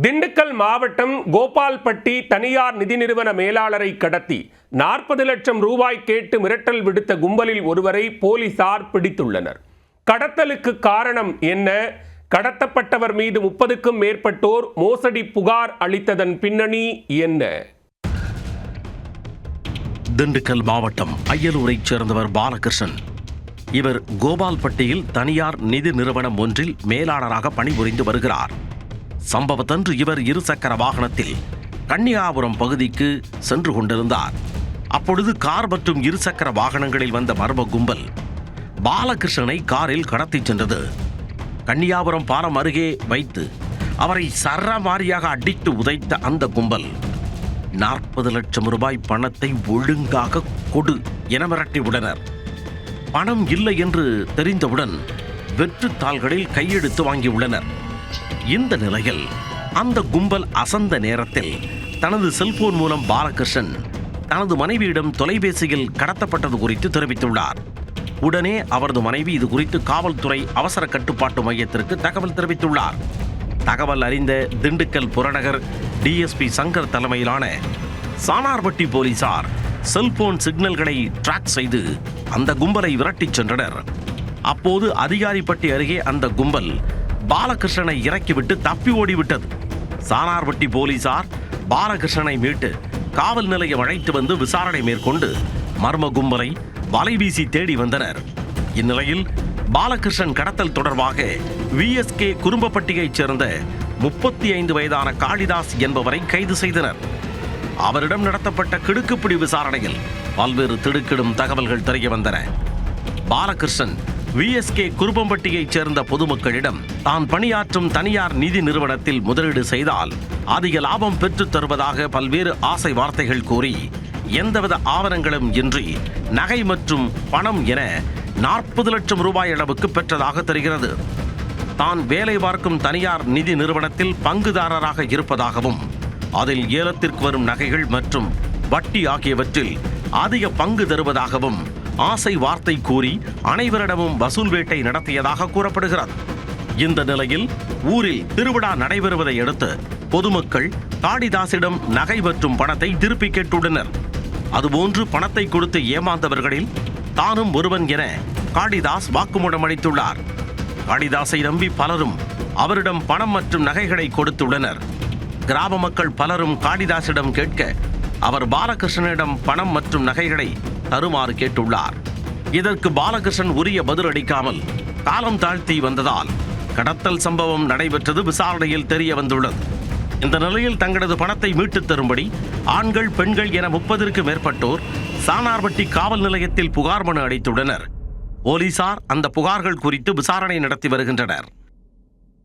திண்டுக்கல் மாவட்டம் கோபால்பட்டி தனியார் நிதி நிறுவன மேலாளரை கடத்தி 40 லட்சம் ரூபாய் கேட்டு மிரட்டல் விடுத்த கும்பலில் ஒருவரை போலீசார் பிடித்துள்ளனர். கடத்தலுக்கு காரணம் என்ன? கடத்தப்பட்டவர் மீது 30க்கும் மேற்பட்டோர் மோசடி புகார் அளித்ததன் பின்னணி என்ன? திண்டுக்கல் மாவட்டம் அய்யலூரைச் சேர்ந்தவர் பாலகிருஷ்ணன். இவர் கோபால்பட்டியில் தனியார் நிதி நிறுவனம் ஒன்றில் மேலாளராக பணிபுரிந்து வருகிறார். சம்பவத்தன்று இவர் இருசக்கர வாகனத்தில் கன்னியாபுரம் பகுதிக்கு சென்று கொண்டிருந்தார். அப்பொழுது கார் மற்றும் இருசக்கர வாகனங்களில் வந்த மர்ம கும்பல் பாலகிருஷ்ணனை காரில் கடத்திச் சென்றது. கன்னியாபுரம் பாலம் அருகே வைத்து அவரை சரமாரியாக அடித்து உதைத்த அந்த கும்பல் 40 லட்சம் ரூபாய் பணத்தை ஒழுங்காக கொடு என மிரட்டியுள்ளனர். பணம் இல்லை என்று தெரிந்தவுடன் வெற்றுத்தாள்களில் கையெழுத்து வாங்கியுள்ளனர். இந்த நிலையில் அந்த கும்பல் அசந்த நேரத்தில் தனது செல்போன் மூலம் பாலகிருஷ்ணன் தனது மனைவியிடம் தொலைபேசியில் கடத்தப்பட்டது குறித்து தெரிவித்துள்ளார். உடனே அவரது மனைவி இது குறித்து காவல்துறை அவசர கட்டுப்பாட்டு மையத்திற்கு தகவல் தெரிவித்துள்ளார். தகவல் அறிந்த திண்டுக்கல் புறநகர் டிஎஸ்பி சங்கர் தலைமையிலான சானார்பட்டி போலீசார் செல்போன் சிக்னல்களை டிராக் செய்து அந்த கும்பலை விரட்டிச் சென்றனர். அப்போது அதிகாரிப்பட்டி அருகே அந்த கும்பல் பாலகிருஷ்ணனை இறக்கிவிட்டு தப்பி ஓடிவிட்டது. சானார்பட்டி போலீசார் பாலகிருஷ்ணனை மீட்டு காவல் நிலையம் அழைத்து வந்து விசாரணை மேற்கொண்டு மர்ம கும்பலை வலைவீசி தேடி வந்தனர். இந்நிலையில் பாலகிருஷ்ணன் கடத்தல் தொடர்பாக விஎஸ்கே குறும்பப்பட்டியைச் சேர்ந்த 35 வயதான காளிதாஸ் என்பவரை கைது செய்தனர். அவரிடம் நடத்தப்பட்ட கிடுக்குப்பிடி விசாரணையில் பல்வேறு திடுக்கிடும் தகவல்கள் தெரிய வந்தன. பாலகிருஷ்ணன் விஎஸ்கே குறும்பம்பட்டியைச் சேர்ந்த பொதுமக்களிடம் தான் பணியாற்றும் தனியார் நிதி நிறுவனத்தில் முதலீடு செய்தால் அதிக லாபம் பெற்றுத் தருவதாக பல்வேறு ஆசை வார்த்தைகள் கூறி எந்தவித ஆவணங்களும் இன்றி நகை மற்றும் பணம் என 40 லட்சம் ரூபாய் அளவுக்கு பெற்றதாக தெரிகிறது. தான் வேலை பார்க்கும் தனியார் நிதி நிறுவனத்தில் பங்குதாரராக இருப்பதாகவும் அதில் ஏலத்திற்கு வரும் நகைகள் மற்றும் வட்டி ஆகியவற்றில் அதிக பங்கு தருவதாகவும் ஆசை வார்த்தை கூறி அனைவரிடமும் வசூல் வேட்டை நடத்தியதாக கூறப்படுகிறது. இந்த நிலையில் ஊரில் திருவிழா நடைபெறுவதை அடுத்து பொதுமக்கள் காளிதாசிடம் நகை மற்றும் பணத்தை திருப்பி கேட்டுள்ளனர். அதுபோன்று பணத்தை கொடுத்து ஏமாந்தவர்களில் தானும் ஒருவன் என காளிதாஸ் வாக்குமூலம் அளித்துள்ளார். காளிதாசை நம்பி பலரும் அவரிடம் பணம் மற்றும் நகைகளை கொடுத்துள்ளனர். கிராம மக்கள் பலரும் காளிதாசிடம் கேட்க அவர் பாலகிருஷ்ணனிடம் பணம் மற்றும் நகைகளை தருமாறு கேட்டுள்ளார். இதற்கு பாலகிருஷ்ணன் உரிய பதில் அளிக்காமல் காலம் தாழ்த்தி வந்ததால் கடத்தல் சம்பவம் நடைபெற்றது விசாரணையில் தெரிய வந்துள்ளது. இந்த நிலையில் தங்களது பணத்தை மீட்டுத் தரும்படி ஆண்கள் பெண்கள் என 30க்கும் மேற்பட்டோர் சானார்பட்டி காவல் நிலையத்தில் புகார் மனு அளித்துள்ளனர். போலீசார் அந்த புகார்கள் குறித்து விசாரணை நடத்தி வருகின்றனர்.